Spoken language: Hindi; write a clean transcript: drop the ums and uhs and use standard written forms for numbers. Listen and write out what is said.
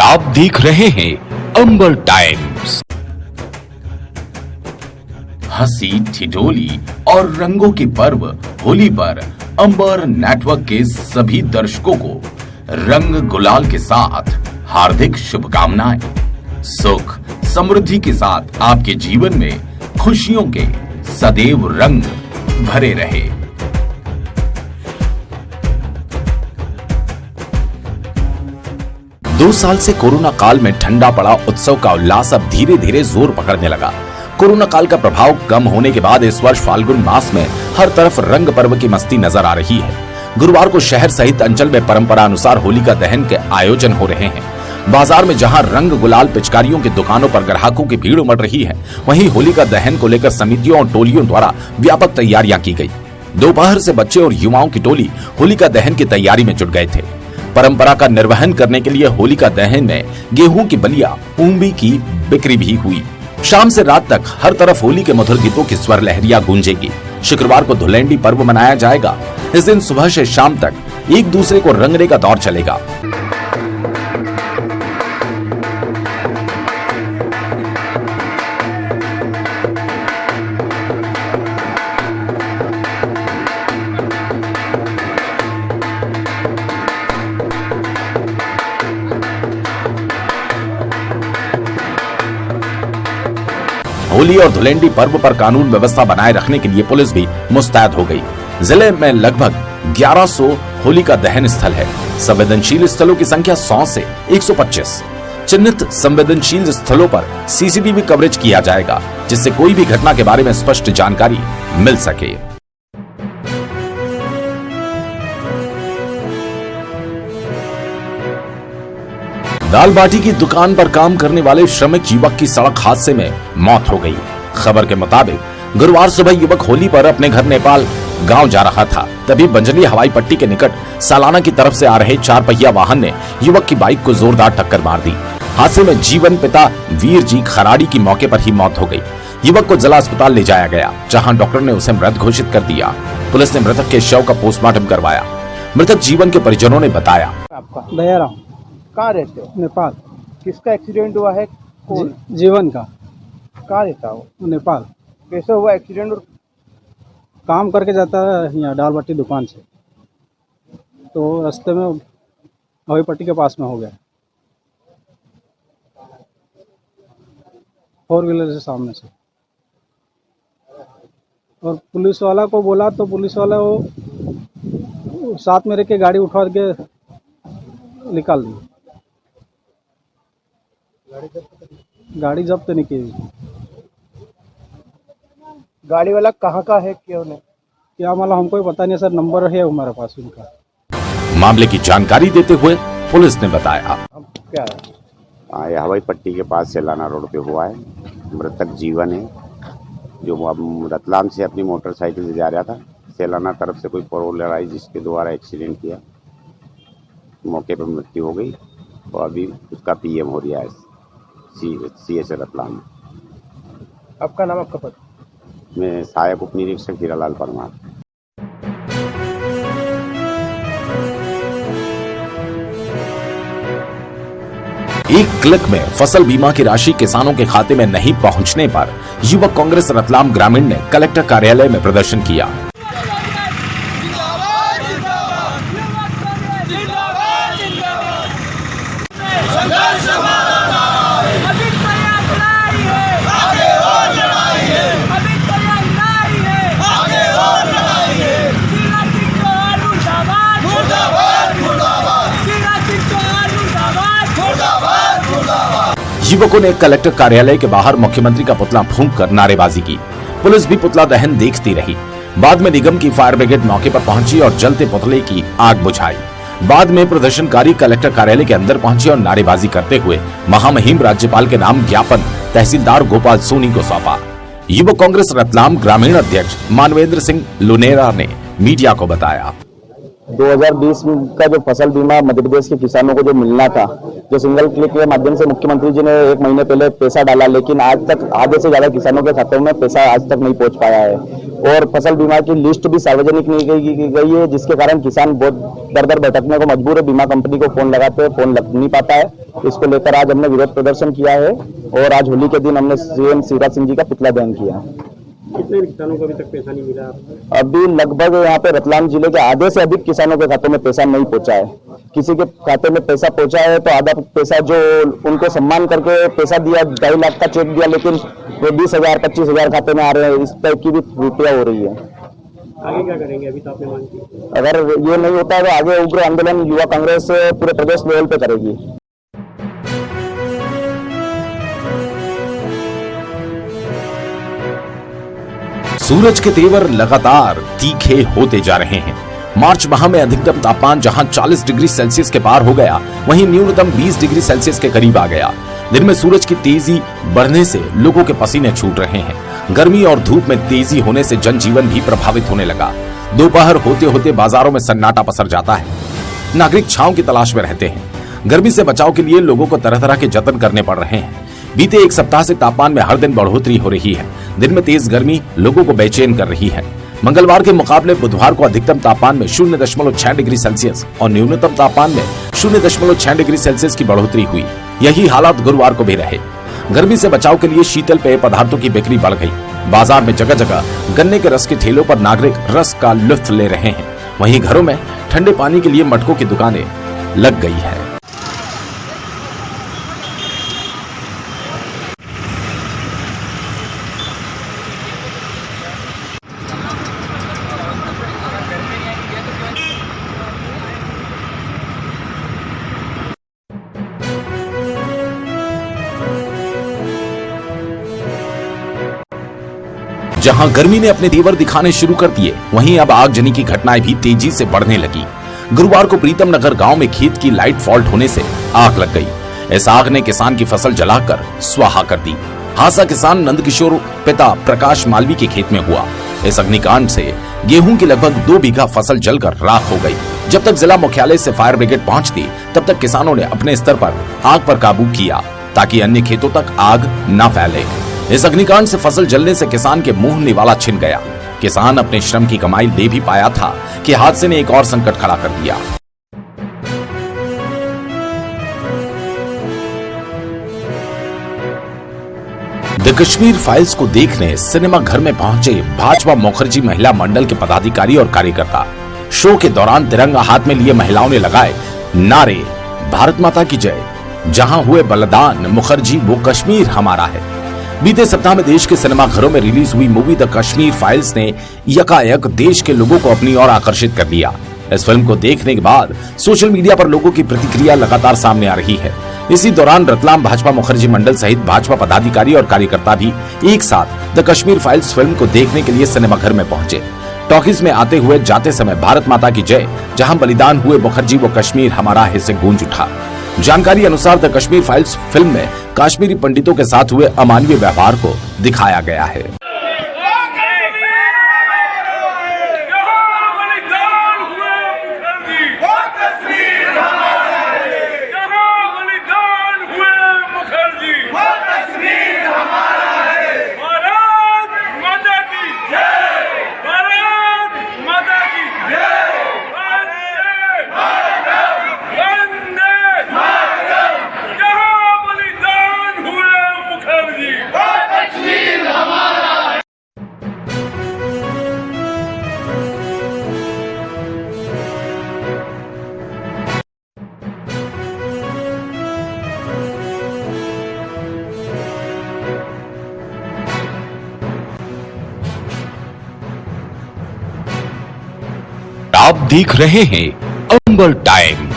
आप देख रहे हैं अंबर टाइम्स। हंसी, ठिठोली और रंगों के पर्व होली पर अंबर नेटवर्क के सभी दर्शकों को रंग गुलाल के साथ हार्दिक शुभकामनाएं। सुख समृद्धि के साथ आपके जीवन में खुशियों के सदैव रंग भरे रहे। दो साल से कोरोना काल में ठंडा पड़ा उत्सव का उल्लास अब धीरे धीरे जोर पकड़ने लगा। कोरोना काल का प्रभाव कम होने के बाद इस वर्ष फाल्गुन मास में हर तरफ रंग पर्व की मस्ती नजर आ रही है। गुरुवार को शहर सहित अंचल में परंपरा अनुसार होलिका दहन के आयोजन हो रहे हैं। बाजार में जहां रंग गुलाल पिचकारियों की दुकानों पर ग्राहकों की भीड़ उमड़ रही है, वहीं होलिका दहन को लेकर समितियों और टोलियों द्वारा व्यापक तैयारियां की गई। दोपहर से बच्चे और युवाओं की टोली होलिका दहन की तैयारी में जुट गए थे। परंपरा का निर्वहन करने के लिए होलिका दहन में गेहूं की बलिया, पूंबी की बिक्री भी हुई। शाम से रात तक हर तरफ होली के मधुर गीतों की स्वर लहरियां गूंजेगी। शुक्रवार को धुलेंडी पर्व मनाया जाएगा। इस दिन सुबह से शाम तक एक दूसरे को रंगने का दौर चलेगा। होली और धुलेंडी पर्व पर कानून व्यवस्था बनाए रखने के लिए पुलिस भी मुस्तैद हो गई। जिले में लगभग 1100 होलिका दहन स्थल है। संवेदनशील स्थलों की संख्या 100 से 125। चिन्हित संवेदनशील स्थलों पर सीसीटीवी कवरेज किया जाएगा, जिससे कोई भी घटना के बारे में स्पष्ट जानकारी मिल सके। दाल बाटी की दुकान पर काम करने वाले श्रमिक युवक की सड़क हादसे में मौत हो गई। खबर के मुताबिक गुरुवार सुबह युवक होली पर अपने घर नेपाल गांव जा रहा था। तभी बंजली हवाई पट्टी के निकट सालाना की तरफ से आ रहे 4 पहिया वाहन ने युवक की बाइक को जोरदार टक्कर मार दी। हादसे में जीवन पिता वीर जी खराड़ी की मौके पर ही मौत हो गई। युवक को जिला अस्पताल ले जाया गया, जहाँ डॉक्टर ने उसे मृत घोषित कर दिया। पुलिस ने मृतक के शव का पोस्टमार्टम करवाया। मृतक जीवन के परिजनों ने बताया, कहाँ रहते हो? नेपाल। किसका एक्सीडेंट हुआ है? कौन? जीवन का। कहाँ रहता हो? नेपाल। कैसे हुआ एक्सीडेंट? और काम करके जाता है यहाँ दाल बाटी दुकान से, तो रास्ते में हवाई पट्टी के पास में हो गया। 4 व्हीलर से सामने से, और पुलिस वाला को बोला तो पुलिस वाला वो साथ में रह के गाड़ी उठा के निकाल दी। गाड़ी जब्त नहीं की। गाड़ी वाला कहाँ का है? क्यों नहीं? क्या मालूम, हमको ही पता नहीं सर। नंबर है हमारे पास उनका। मामले की जानकारी देते हुए पुलिस ने बताया, क्या है? ये हवाई पट्टी के पास सेलाना रोड पे हुआ है। मृतक जीवन है, जो रतलाम से अपनी मोटरसाइकिल से जा रहा था। सेलाना तरफ से कोई फोर व्हीलर आई, जिसके द्वारा एक्सीडेंट किया। मौके पर मृत्यु हो गई और अभी उसका पीएम हो रहा है सीएस रतलाम। आपका नाम, आपका पद? मैं सहायक उप निरीक्षक हीरालाल परमार। एक क्लिक में फसल बीमा की राशि किसानों के खाते में नहीं पहुंचने पर युवक कांग्रेस रतलाम ग्रामीण ने कलेक्टर कार्यालय में प्रदर्शन किया। युवकों ने कलेक्टर कार्यालय के बाहर मुख्यमंत्री का पुतला फूंक कर नारेबाजी की। पुलिस भी पुतला दहन देखती रही। बाद में निगम की फायर ब्रिगेड मौके पर पहुंची और जलते पुतले की आग बुझाई। बाद में प्रदर्शनकारी कलेक्टर कार्यालय के अंदर पहुंचे और नारेबाजी करते हुए महामहिम राज्यपाल के नाम ज्ञापन तहसीलदार गोपाल सोनी को सौंपा। युवक कांग्रेस रतलाम ग्रामीण अध्यक्ष मानवेंद्र सिंह लुनेरा ने मीडिया को बताया, 2020 का जो फसल बीमा मध्य प्रदेश के किसानों को जो मिलना था, जो सिंगल क्लिक के माध्यम से मुख्यमंत्री जी ने 1 महीने पहले पैसा डाला, लेकिन आज तक आधे से ज्यादा किसानों के खातों में पैसा आज तक नहीं पहुंच पाया है। और फसल बीमा की लिस्ट भी सार्वजनिक नहीं की गई है, जिसके कारण किसान बहुत दर दर भटकने को मजबूर है। बीमा कंपनी को फोन लगाते हैं, फोन लग नहीं पाता है। इसको लेकर आज हमने विरोध प्रदर्शन किया है और आज होली के दिन हमने सीएम शिवराज सिंह जी का पुतला दहन किया। कितने किसानों को अभी तक पैसा नहीं मिला? अभी लगभग यहाँ पे रतलाम जिले के आधे से अधिक किसानों के खातों में पैसा नहीं पहुंचा है। किसी के खाते में पैसा पहुंचा है तो आधा पैसा जो उनको सम्मान करके पैसा दिया, 2.5 लाख का चेक दिया, लेकिन वो 20,000 25,000 खाते में आ रहे हैं। इस टाइप की भी रुपया हो रही है। आगे क्या करेंगे? अभी तो आपने मांग की। अगर ये नहीं होता है तो आगे उग्र आंदोलन युवा कांग्रेस पूरे प्रदेश लेवल पे करेगी। सूरज के तेवर लगातार तीखे होते जा रहे हैं। मार्च माह में अधिकतम तापमान जहां 40 डिग्री सेल्सियस के पार हो गया, वहीं न्यूनतम 20 डिग्री सेल्सियस के करीब आ गया। दिन में सूरज की तेजी बढ़ने से लोगों के पसीने छूट रहे हैं। गर्मी और धूप में तेजी होने से जनजीवन भी प्रभावित होने लगा। दोपहर होते होते बाजारों में सन्नाटा पसर जाता है। नागरिक छांव की तलाश में रहते हैं। गर्मी से बचाव के लिए लोगों को तरह तरह के जतन करने पड़ रहे हैं। बीते 1 सप्ताह से तापमान में हर दिन बढ़ोतरी हो रही है। दिन में तेज गर्मी लोगों को बेचैन कर रही है। मंगलवार के मुकाबले बुधवार को अधिकतम तापमान में 0.6 डिग्री सेल्सियस और न्यूनतम तापमान में 0.6 डिग्री सेल्सियस की बढ़ोतरी हुई। यही हालात गुरुवार को भी रहे। गर्मी से बचाव के लिए शीतल पेय पदार्थों की बिक्री बढ़ गई। बाजार में जगह जगह गन्ने के रस के ठेलों पर नागरिक रस का लुत्फ ले रहे हैं। वहीं घरों में ठंडे पानी के लिए मटकों की दुकानें लग गई है। जहां गर्मी ने अपने तेवर दिखाने शुरू कर दिए, वहीं अब आगजनी की घटनाएं भी तेजी से बढ़ने लगी। गुरुवार को प्रीतम नगर गांव में खेत की लाइट फॉल्ट होने से आग लग गई। इस आग ने किसान की फसल जलाकर स्वाहा कर दी। हादसा किसान नंदकिशोर पिता प्रकाश मालवी के खेत में हुआ। इस अग्निकांड से गेहूं की लगभग 2 बीघा फसल जलकर राख हो गई। जब तक जिला मुख्यालय से फायर ब्रिगेड पहुंचती, तब तक किसानों ने अपने स्तर पर आग पर काबू किया ताकि अन्य खेतों तक आग न फैले। इस अग्निकांड से फसल जलने से किसान के मुंह निवाला छिन गया। किसान अपने श्रम की कमाई ले भी पाया था कि हादसे ने एक और संकट खड़ा कर दिया। द कश्मीर फाइल्स को देखने सिनेमा घर में पहुंचे भाजपा मुखर्जी महिला मंडल के पदाधिकारी और कार्यकर्ता। शो के दौरान तिरंगा हाथ में लिए महिलाओं ने लगाए नारे, भारत माता की जय, जहां हुए बलिदान मुखर्जी वो कश्मीर हमारा है। बीते सप्ताह में देश के सिनेमाघरों में रिलीज हुई मूवी द कश्मीर फाइल्स ने यकायक देश के लोगों को अपनी ओर आकर्षित कर लिया। इस फिल्म को देखने के बाद सोशल मीडिया पर लोगों की प्रतिक्रिया लगातार सामने आ रही है। इसी दौरान रतलाम भाजपा मुखर्जी मंडल सहित भाजपा पदाधिकारी और कार्यकर्ता भी एक साथ द कश्मीर फाइल्स फिल्म को देखने के लिए सिनेमाघर में पहुंचे। टॉकीज में आते हुए जाते समय भारत माता की जय, जहां बलिदान हुए मुखर्जी वो कश्मीर हमारा है से गूंज उठा। जानकारी अनुसार द कश्मीर फाइल्स फिल्म में कश्मीरी पंडितों के साथ हुए अमानवीय व्यवहार को दिखाया गया है। आप देख रहे हैं अंबर टाइम।